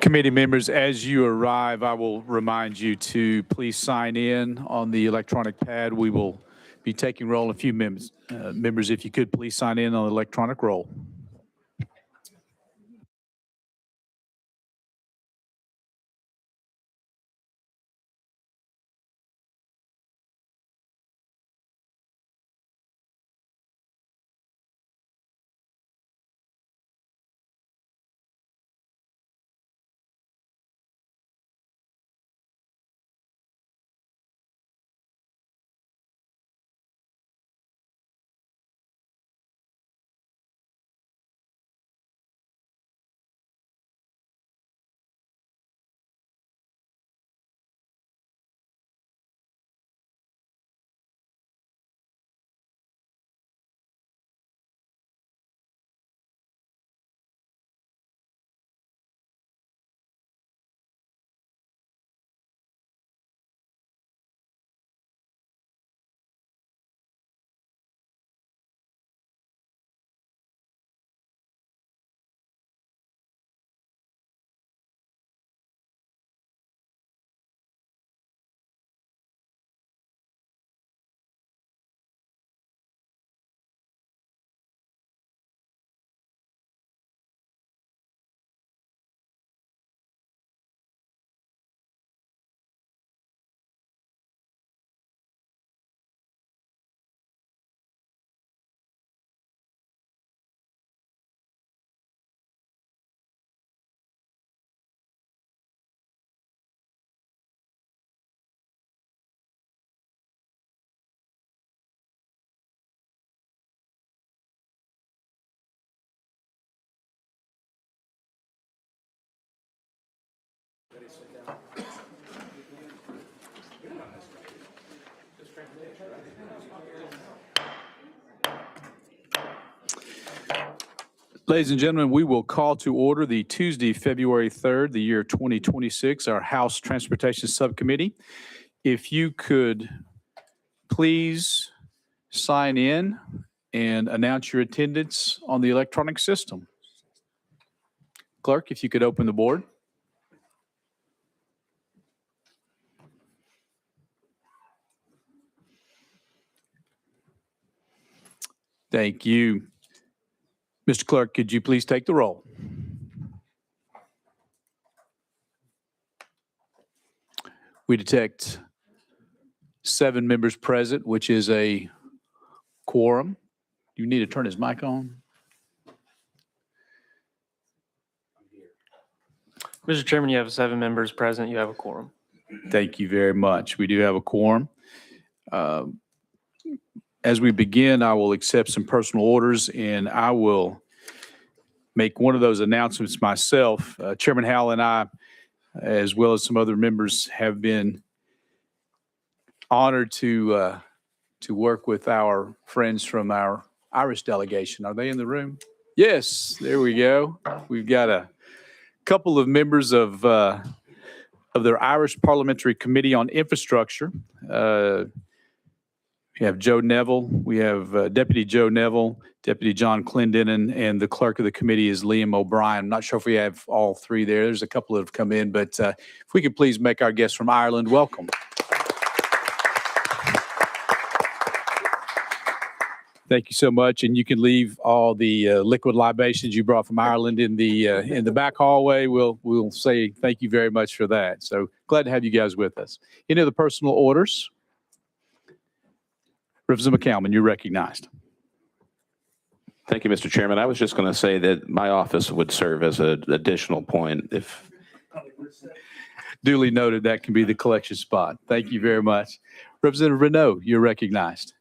Committee members, as you arrive, I will remind you to please sign in on the electronic pad. We will be taking roll in a few minutes. Members, if you could please sign in on the electronic roll. Ladies and gentlemen, we will call to order the Tuesday, February 3rd, the year 2026, our House Transportation Subcommittee. If you could please sign in and announce your attendance on the electronic system. Clerk, if you could open the board. Thank you. Mr. Clerk, could you please take the roll? We detect 7 members present, which is a quorum. You need to turn his mic on. Mr. Chairman, you have 7 members present. You have a quorum. Thank you very much. We do have a quorum. As we begin, I will accept some personal orders, and I will make one of those announcements myself. Chairman Howell and I, as well as some other members, have been honored to work with our friends from our Irish delegation. Are they in the room? Yes, there we go. We've got a couple of members of their Irish Parliamentary Committee on Infrastructure. We have Joe Neville. We have Deputy Joe Neville, Deputy John Clendenin, and the clerk of the committee is Liam O'Brien. I'm not sure if we have all 3 there. There's a couple that have come in, but if we could please make our guests from Ireland welcome. Thank you so much, and you can leave all the liquid libations you brought from Ireland in the back hallway. We'll say thank you very much for that. So glad to have you guys with us. Any other personal orders? Representative McCalman, you're recognized. Thank you, Mr. Chairman. I was just going to say that my office would serve as an additional point if. Duly noted, that can be the collection spot. Thank you very much. Representative Renaud, you're recognized.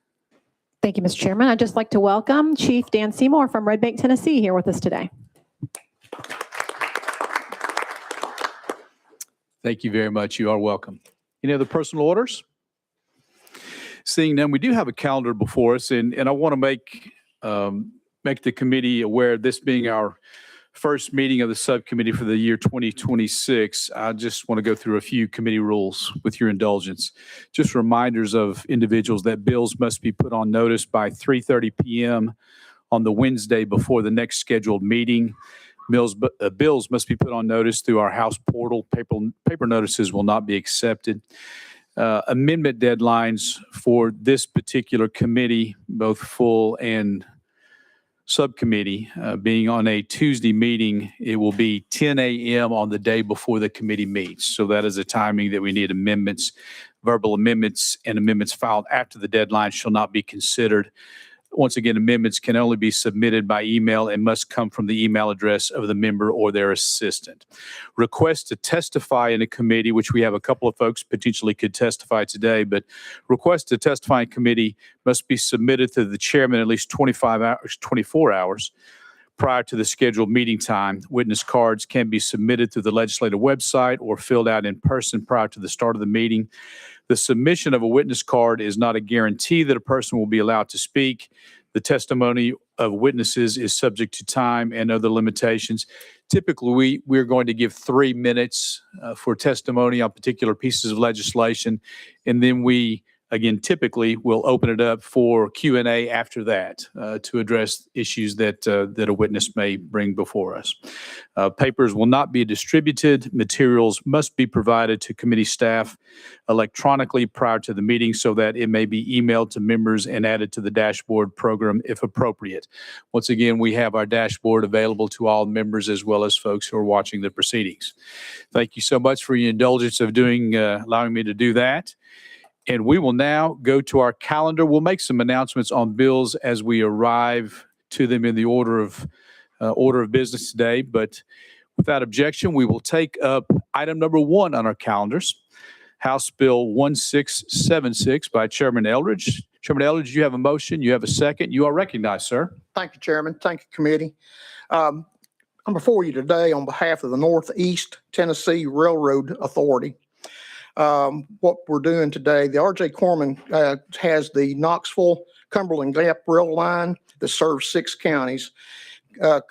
Thank you, Mr. Chairman. I'd just like to welcome Chief Dan Seymour from Red Bank, Tennessee, here with us today. Thank you very much. You are welcome. Any other personal orders? Seeing none, we do have a calendar before us, and I want to make the committee aware, this being our first meeting of the subcommittee for the year 2026. I just want to go through a few committee rules with your indulgence. Just reminders of individuals that bills must be put on notice by 3:30 p.m. on the Wednesday before the next scheduled meeting. Bills must be put on notice through our House portal. Paper notices will not be accepted. Amendment deadlines for this particular committee, both full and subcommittee, being on a Tuesday meeting, it will be 10 a.m. on the day before the committee meets. So that is a timing that we need amendments. Verbal amendments and amendments filed after the deadline shall not be considered. Once again, amendments can only be submitted by email and must come from the email address of the member or their assistant. Requests to testify in a committee, which we have a couple of folks potentially could testify today, but requests to testify in committee must be submitted to the chairman at least 24 hours prior to the scheduled meeting time. Witness cards can be submitted through the legislative website or filled out in person prior to the start of the meeting. The submission of a witness card is not a guarantee that a person will be allowed to speak. The testimony of witnesses is subject to time and other limitations. Typically, we're going to give 3 minutes for testimony on particular pieces of legislation, and then we, again, typically will open it up for Q&A after that to address issues that a witness may bring before us. Papers will not be distributed. Materials must be provided to committee staff electronically prior to the meeting so that it may be emailed to members and added to the dashboard program if appropriate. Once again, we have our dashboard available to all members as well as folks who are watching the proceedings. Thank you so much for your indulgence of allowing me to do that. And we will now go to our calendar. We'll make some announcements on bills as we arrive to them in the order of business today. But without objection, we will take up item number 1 on our calendars, House Bill 1676 by Chairman Eldridge. Chairman Eldridge, you have a motion. You have a second. You are recognized, sir. Thank you, Chairman. Thank you, Committee. I'm before you today on behalf of the Northeast Tennessee Railroad Authority. What we're doing today, the R.J. Corman has the Knoxville-Cumberland Gap Rail Line that serves 6 counties.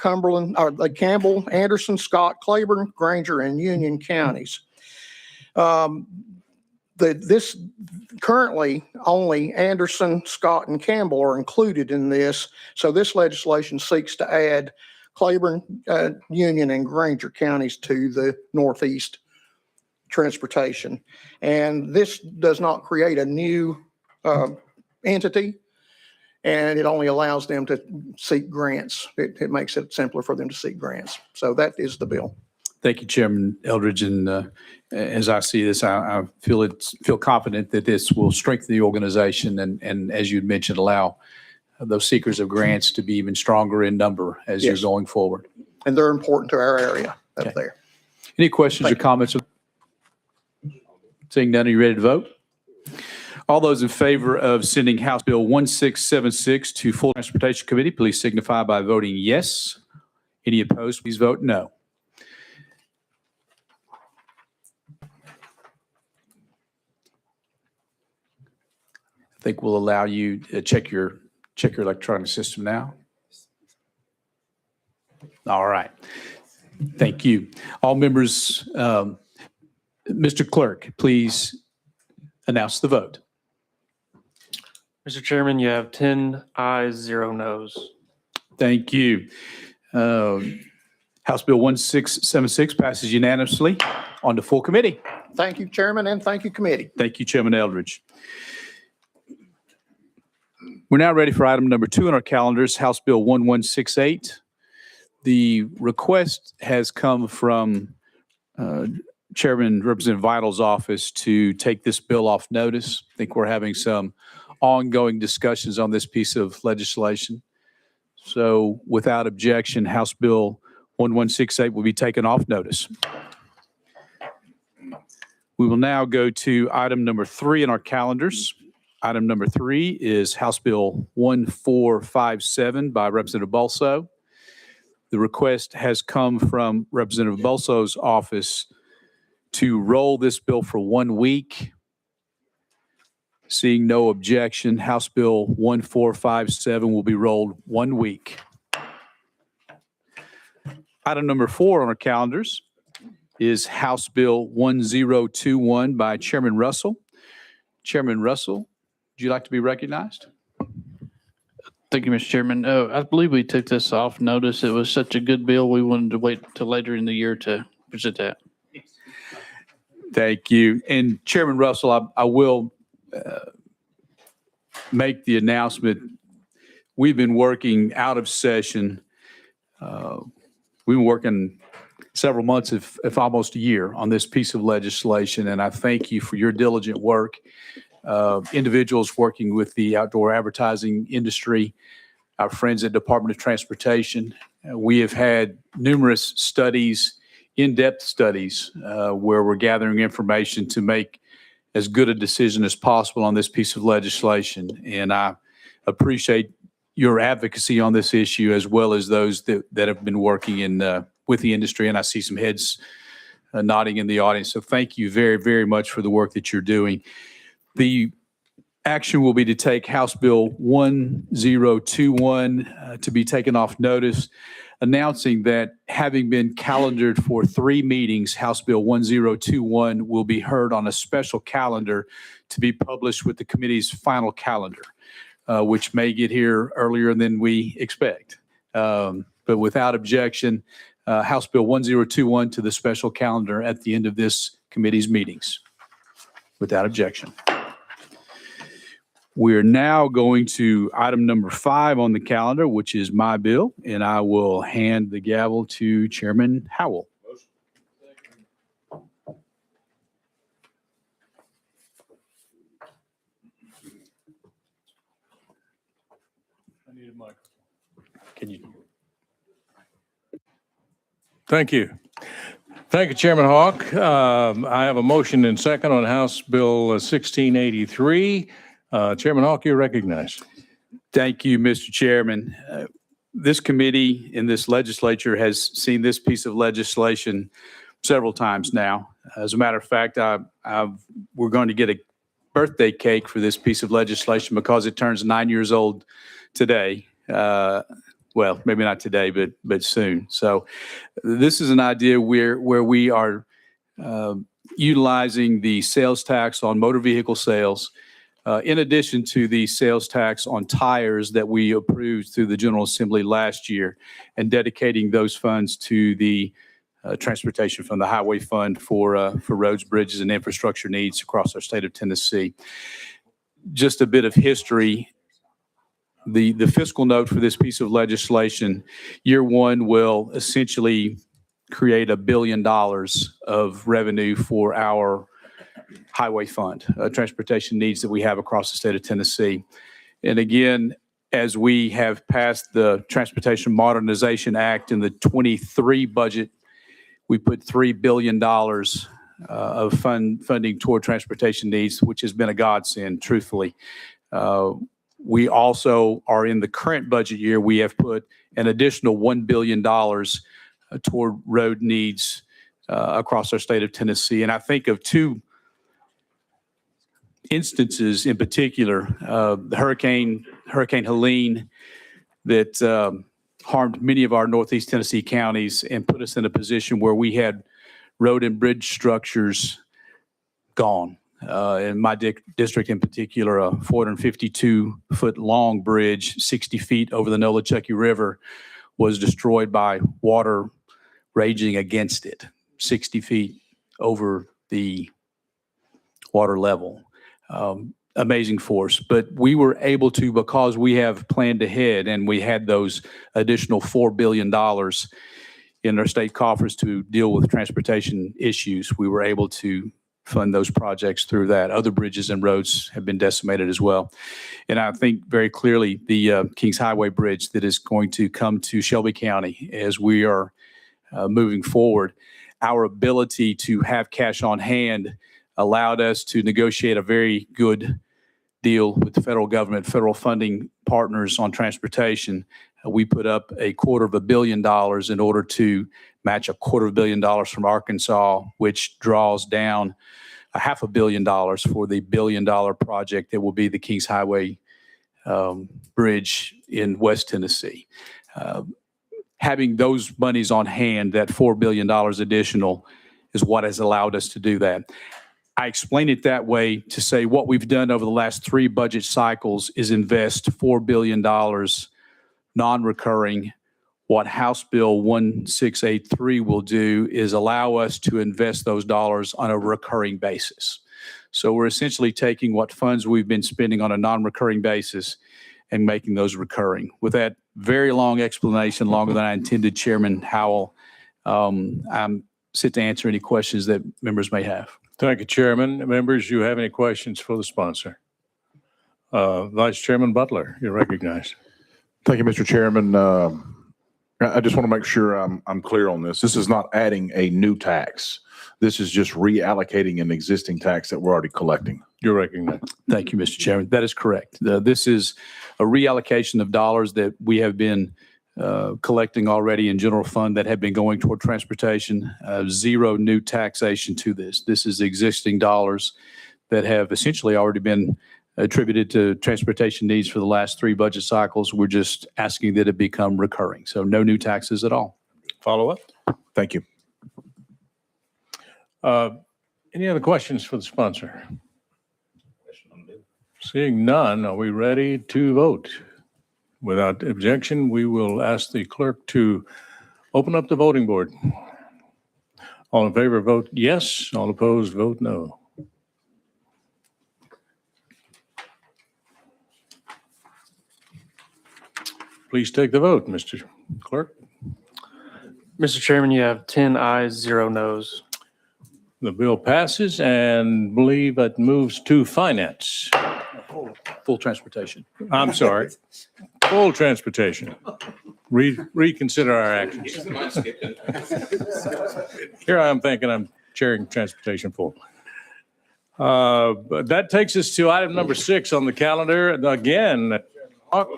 Campbell, Anderson, Scott, Claiborne, Granger, and Union counties. This currently only Anderson, Scott, and Campbell are included in this. So this legislation seeks to add Claiborne, Union, and Granger counties to the Northeast transportation. And this does not create a new entity, and it only allows them to seek grants. It makes it simpler for them to seek grants. So that is the bill. Thank you, Chairman Eldridge. And as I see this, I feel confident that this will strengthen the organization and as you'd mentioned, allow those seekers of grants to be even stronger in number as Yes. you're going forward. And they're important to our area up Okay. there. Any questions or comments? Seeing none, are you ready to vote? All those in favor of sending House Bill 1676 to Full Transportation Committee, please signify by voting yes. Any opposed, please vote no. I think we'll allow you to check your electronic system now. All right. Thank you. All members, Mr. Clerk, please announce the vote. Mr. Chairman, you have 10 ayes, 0 noes. Thank you. House Bill 1676 passes unanimously on to full committee. Thank you, Chairman, and thank you, Committee. Thank you, Chairman Eldridge. We're now ready for item number 2 on our calendars, House Bill 1168. The request has come from Chairman Representative Vital's office to take this bill off notice. I think we're having some ongoing discussions on this piece of legislation. So without objection, House Bill 1168 will be taken off notice. We will now go to item number 3 in our calendars. Item number 3 is House Bill 1457 by Representative Balso. The request has come from Representative Balso's office to roll this bill for 1 week. Seeing no objection, House Bill 1457 will be rolled 1 week. Item number 4 on our calendars is House Bill 1021 by Chairman Russell. Chairman Russell, would you like to be recognized? Thank you, Mr. Chairman. I believe we took this off notice. It was such a good bill. We wanted to wait till later in the year to present that. Thank you. And Chairman Russell, I will make the announcement. We've been working out of session. We've been working several months, if almost a year, on this piece of legislation, and I thank you for your diligent work. Individuals working with the outdoor advertising industry, our friends at Department of Transportation. We have had numerous studies, in-depth studies, where we're gathering information to make as good a decision as possible on this piece of legislation. And I appreciate your advocacy on this issue, as well as those that have been working with the industry. And I see some heads nodding in the audience. So thank you very, very much for the work that you're doing. The action will be to take House Bill 1021 to be taken off notice, announcing that having been calendared for 3 meetings, House Bill 1021 will be heard on a special calendar to be published with the committee's final calendar, which may get here earlier than we expect. But without objection, House Bill 1021 to the special calendar at the end of this committee's meetings. Without objection. We're now going to item number 5 on the calendar, which is my bill, and I will hand the gavel to Chairman Howell. I need a microphone. Can you? Thank you. Thank you, Chairman Hawk. I have a motion and second on House Bill 1683. Chairman Hawk, you're recognized. Thank you, Mr. Chairman. This committee in this legislature has seen this piece of legislation several times now. As a matter of fact, we're going to get a birthday cake for this piece of legislation because it turns 9 years old today. Well, maybe not today, but soon. So this is an idea where we are utilizing the sales tax on motor vehicle sales in addition to the sales tax on tires that we approved through the General Assembly last year, and dedicating those funds to the transportation fund, the highway fund for roads, bridges, and infrastructure needs across our state of Tennessee. Just a bit of history. The fiscal note for this piece of legislation, year one will essentially create $1 billion of revenue for our highway fund, transportation needs that we have across the state of Tennessee. And again, as we have passed the Transportation Modernization Act in the 23 budget, we put $3 billion of funding toward transportation needs, which has been a godsend, truthfully. We also are in the current budget year, we have put an additional $1 billion toward road needs across our state of Tennessee. And I think of 2 instances in particular, Hurricane Helene that harmed many of our Northeast Tennessee counties and put us in a position where we had road and bridge structures gone. In my district in particular, a 452-foot long bridge, 60 feet over the Nolichucky River, was destroyed by water raging against it, 60 feet over the water level. Amazing force. But we were able to, because we have planned ahead and we had those additional $4 billion in our state coffers to deal with transportation issues, we were able to fund those projects through that. Other bridges and roads have been decimated as well. And I think very clearly the Kings Highway Bridge that is going to come to Shelby County as we are moving forward, our ability to have cash on hand allowed us to negotiate a very good deal with the federal government, federal funding partners on transportation. We put up $250 million in order to match $250 million from Arkansas, which draws down $500 million for the $1 billion project that will be the Kings Highway Bridge in West Tennessee. Having those monies on hand, that $4 billion additional, is what has allowed us to do that. I explain it that way to say what we've done over the last 3 budget cycles is invest $4 billion non-recurring. What House Bill 1683 will do is allow us to invest those dollars on a recurring basis. So we're essentially taking what funds we've been spending on a non-recurring basis and making those recurring. With that very long explanation, longer than I intended, Chairman Howell, I'm sit to answer any questions that members may have. Thank you, Chairman. Members, you have any questions for the sponsor? Vice Chairman Butler, you're recognized. Thank you, Mr. Chairman. I just want to make sure I'm clear on this. This is not adding a new tax. This is just reallocating an existing tax that we're already collecting. You're recognized. Thank you, Mr. Chairman. That is correct. This is a reallocation of dollars that we have been collecting already in general fund that have been going toward transportation. Zero new taxation to this. This is existing dollars that have essentially already been attributed to transportation needs for the last 3 budget cycles. We're just asking that it become recurring. So no new taxes at all. Follow up? Thank you. Any other questions for the sponsor? Seeing none, are we ready to vote? Without objection, we will ask the clerk to open up the voting board. All in favor, vote yes. All opposed, vote no. Please take the vote, Mr. Clerk. Mr. Chairman, you have 10 ayes, 0 noes. The bill passes and believe it moves to finance. Full transportation. I'm sorry, full transportation. Reconsider our actions. Here I am thinking I'm chairing transportation full. But that takes us to item number 6 on the calendar. Again, Hawk,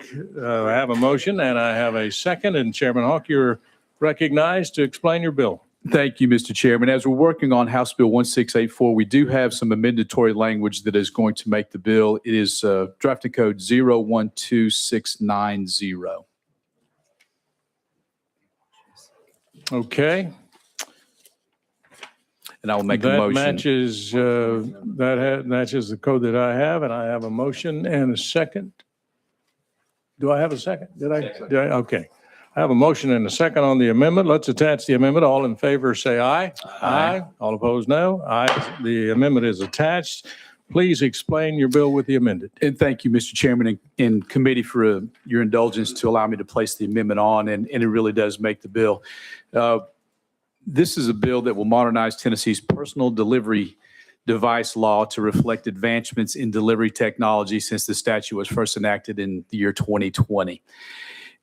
I have a motion and I have a second. And Chairman Hawk, you're recognized to explain your bill. Thank you, Mr. Chairman. As we're working on House Bill 1684, we do have some amendatory language that is going to make the bill. It is drafting code 012690. Okay. And I will make a That motion. matches, matches the code that I have, and I have a motion and a second. Do I have a second? Did I? Okay. I have a motion and a second on the amendment. Let's attach the amendment. All in favor, say aye. Aye. All opposed, no. Aye. The amendment is attached. Please explain your bill with the amended. And thank you, Mr. Chairman and committee for your indulgence to allow me to place the amendment on, and it really does make the bill. This is a bill that will modernize Tennessee's personal delivery device law to reflect advancements in delivery technology since the statute was first enacted in the year 2020.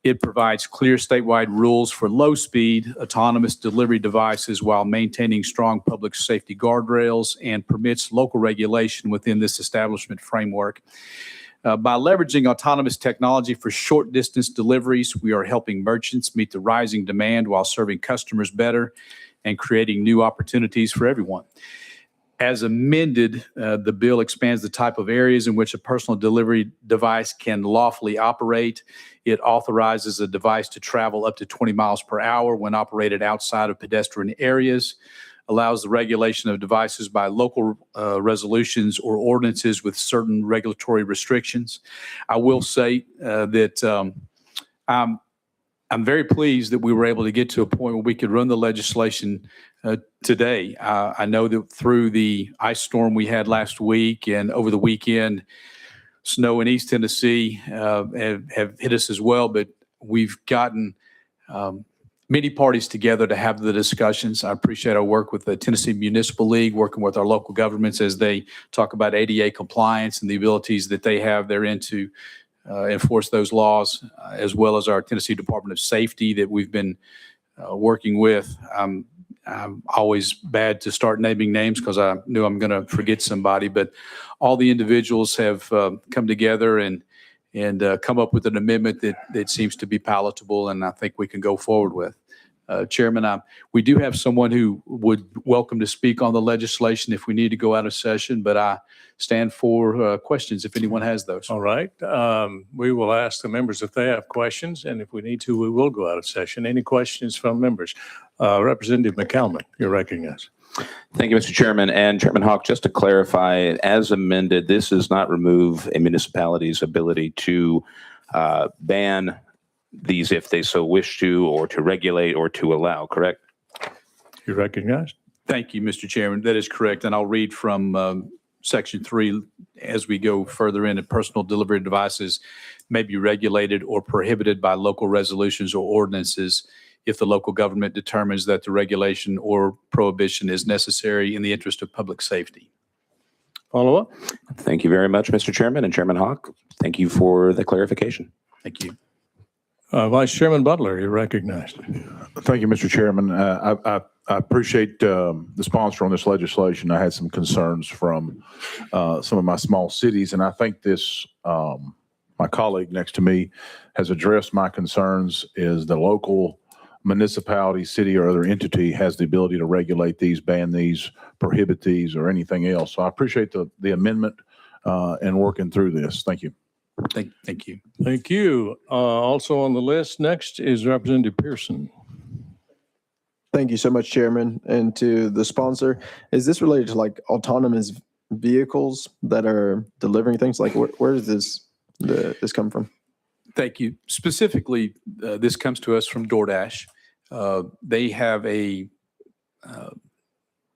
It provides clear statewide rules for low-speed autonomous delivery devices while maintaining strong public safety guardrails and permits local regulation within this establishment framework. By leveraging autonomous technology for short-distance deliveries, we are helping merchants meet the rising demand while serving customers better and creating new opportunities for everyone. As amended, the bill expands the type of areas in which a personal delivery device can lawfully operate. It authorizes a device to travel up to 20 miles per hour when operated outside of pedestrian areas, allows the regulation of devices by local resolutions or ordinances with certain regulatory restrictions. I will say that I'm very pleased that we were able to get to a point where we could run the legislation today. I know that through the ice storm we had last week and over the weekend, snow in East Tennessee have hit us as well, but we've gotten many parties together to have the discussions. I appreciate our work with the Tennessee Municipal League, working with our local governments as they talk about ADA compliance and the abilities that they have therein to enforce those laws, as well as our Tennessee Department of Safety that we've been working with. I'm always bad to start naming names because I knew I'm going to forget somebody, but all the individuals have come together and come up with an amendment that seems to be palatable, and I think we can go forward with. Chairman, we do have someone who would welcome to speak on the legislation if we need to go out of session, but I stand for questions if anyone has those. All right. We will ask the members if they have questions, and if we need to, we will go out of session. Any questions from members? Representative McCalman, you're recognized. Thank you, Mr. Chairman. And Chairman Hawk, just to clarify, as amended, this does not remove a municipality's ability to ban these if they so wish to, or to regulate or to allow, correct? You're recognized. Thank you, Mr. Chairman. That is correct. And I'll read from Section 3 as we go further in. Personal delivery devices may be regulated or prohibited by local resolutions or ordinances if the local government determines that the regulation or prohibition is necessary in the interest of public safety. Follow up? Thank you very much, Mr. Chairman. And Chairman Hawk, thank you for the clarification. Thank you. Vice Chairman Butler, you're recognized. Thank you, Mr. Chairman. I appreciate the sponsor on this legislation. I had some concerns from some of my small cities, and I think this, my colleague next to me has addressed my concerns, is the local municipality, city, or other entity has the ability to regulate these, ban these, prohibit these, or anything else. So I appreciate the amendment and working through this. Thank you. Thank you. Thank you. Also on the list next is Representative Pearson. Thank you so much, Chairman. And to the sponsor, is this related to like autonomous vehicles that are delivering things? Like where does this come from? Thank you. Specifically, this comes to us from DoorDash. They have a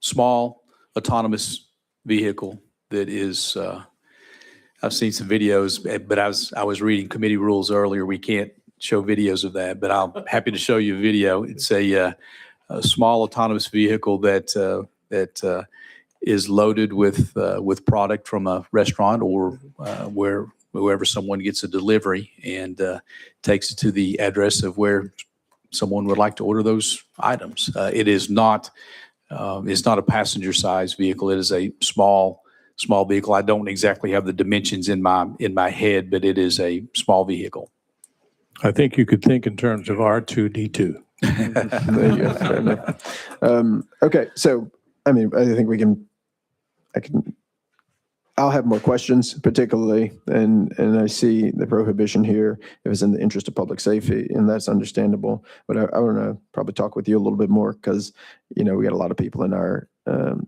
small autonomous vehicle that is, I've seen some videos, but I was reading committee rules earlier. We can't show videos of that, but I'm happy to show you a video. It's a small autonomous vehicle that is loaded with product from a restaurant or wherever someone gets a delivery, and takes it to the address of where someone would like to order those items. It is not it's not a passenger size vehicle. It is a small vehicle. I don't exactly have the dimensions in my head, but it is a small vehicle. I think you could think in terms of R2D2. There you go. Fair enough. Okay, so I mean, I think I'll have more questions, particularly, and I see the prohibition here if it's in the interest of public safety, and that's understandable. But I want to probably talk with you a little bit more because, we got a lot of people in our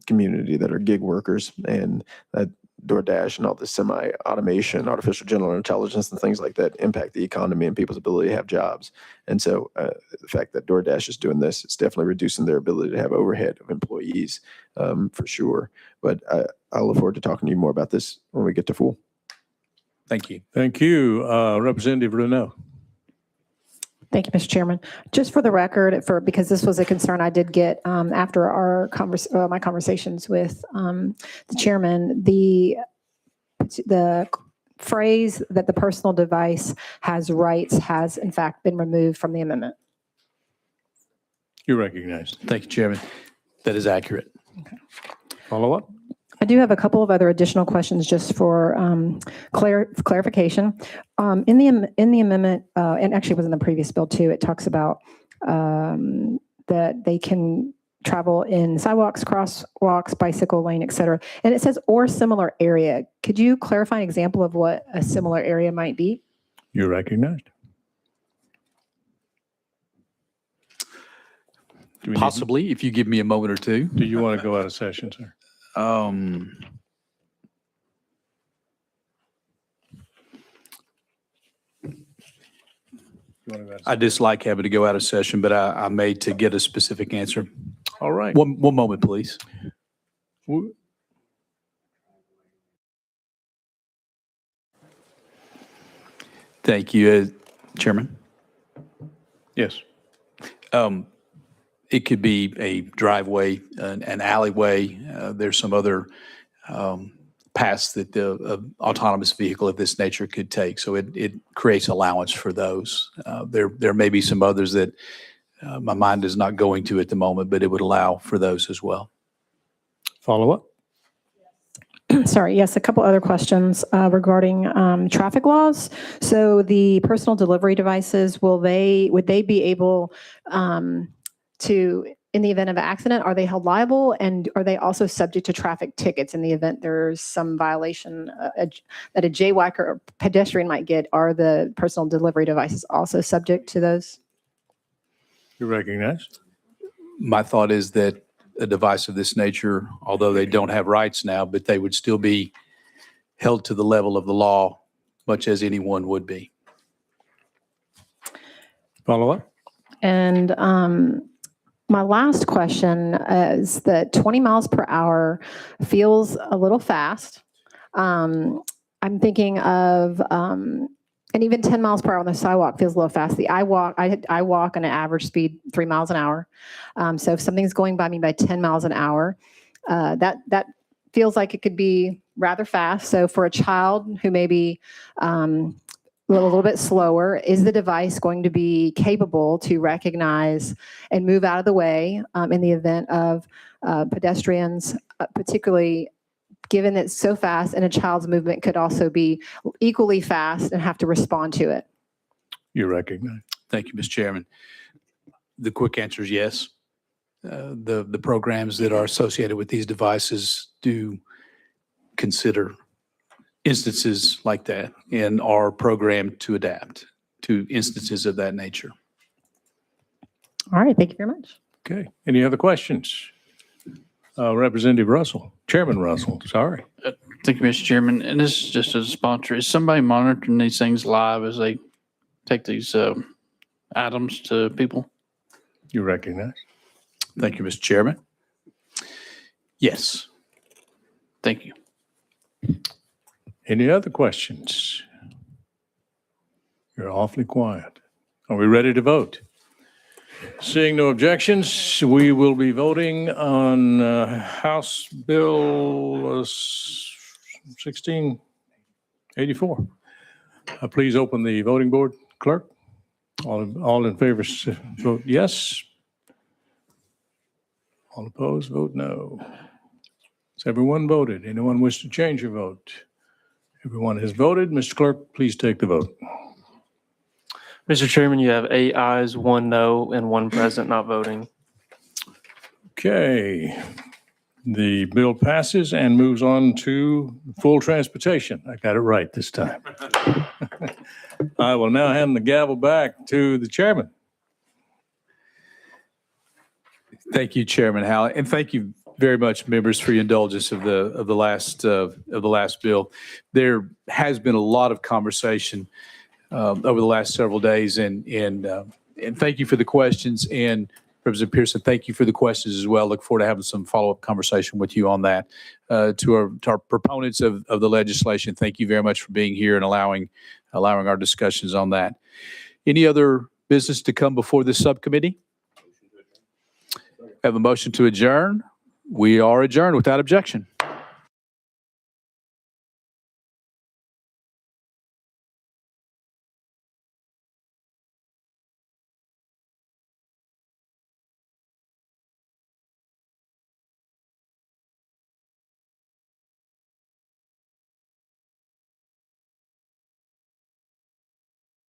community that are gig workers, and that DoorDash and all this semi-automation, artificial general intelligence, and things like that impact the economy and people's ability to have jobs. And so the fact that DoorDash is doing this, it's definitely reducing their ability to have overhead of employees for sure. But I look forward to talking to you more about this when we get to full. Thank you. Thank you. Representative Renaud. Thank you, Mr. Chairman. Just for the record, because this was a concern I did get after our my conversations with the chairman, the phrase that the personal device has rights has in fact been removed from the amendment. You're recognized. Thank you, Chairman. That is accurate. Okay. Follow up? I do have a couple of other additional questions just for clarification. In the amendment, and actually it was in the previous bill too, it talks about that they can travel in sidewalks, crosswalks, bicycle lane, et cetera. And it says or similar area. Could you clarify an example of what a similar area might be? You're recognized. Possibly, if you give me a moment or two. Do you want to go out of session, sir? I dislike having to go out of session, but I made to get a specific answer. All right. One moment, please. Thank you, Chairman. Yes. It could be a driveway, an alleyway. There's some other paths that the autonomous vehicle of this nature could take. So it creates allowance for those. There may be some others that my mind is not going to at the moment, but it would allow for those as well. Follow up? Sorry, yes, a couple other questions regarding traffic laws. So the personal delivery devices, would they be able to, in the event of an accident, are they held liable? And are they also subject to traffic tickets in the event there's some violation that a jaywalker or pedestrian might get? Are the personal delivery devices also subject to those? You recognize? My thought is that a device of this nature, although they don't have rights now, but they would still be held to the level of the law, much as anyone would be. Follow up? And my last question is that 20 miles per hour feels a little fast. I'm thinking of, and even 10 miles per hour on the sidewalk feels a little fast. I walk on an average speed 3 miles an hour. So if something's going by me by 10 miles an hour, that feels like it could be rather fast. So for a child who may be a little bit slower, is the device going to be capable to recognize and move out of the way in the event of pedestrians, particularly given that it's so fast, and a child's movement could also be equally fast and have to respond to it? You recognize? Thank you, Mr. Chairman. The quick answer is yes. The programs that are associated with these devices do consider instances like that and are programmed to adapt to instances of that nature. All right, thank you very much. Okay. Any other questions? Representative Russell, Chairman Russell, sorry. Thank you, Mr. Chairman. And this is just as a sponsor. Is somebody monitoring these things live as they take these items to people? You recognize? Thank you, Mr. Chairman. Yes. Thank you. Any other questions? You're awfully quiet. Are we ready to vote? Seeing no objections, we will be voting on House Bill 1684. Please open the voting board, clerk. All in favor, vote yes. All opposed, vote no. Has everyone voted? Anyone wish to change your vote? Everyone has voted. Mr. Clerk, please take the vote. Mr. Chairman, you have 8 ayes, 1 no, and 1 present not voting. Okay. The bill passes and moves on to full transportation. I got it right this time. I will now hand the gavel back to the chairman. Thank you, Chairman Howlett, and thank you very much, members, for your indulgence of the last bill. There has been a lot of conversation over the last several days, and thank you for the questions. And Representative Pearson, thank you for the questions as well. Look forward to having some follow-up conversation with you on that. To our proponents of the legislation, thank you very much for being here and allowing our discussions on that. Any other business to come before this subcommittee? Have a motion to adjourn. We are adjourned without objection.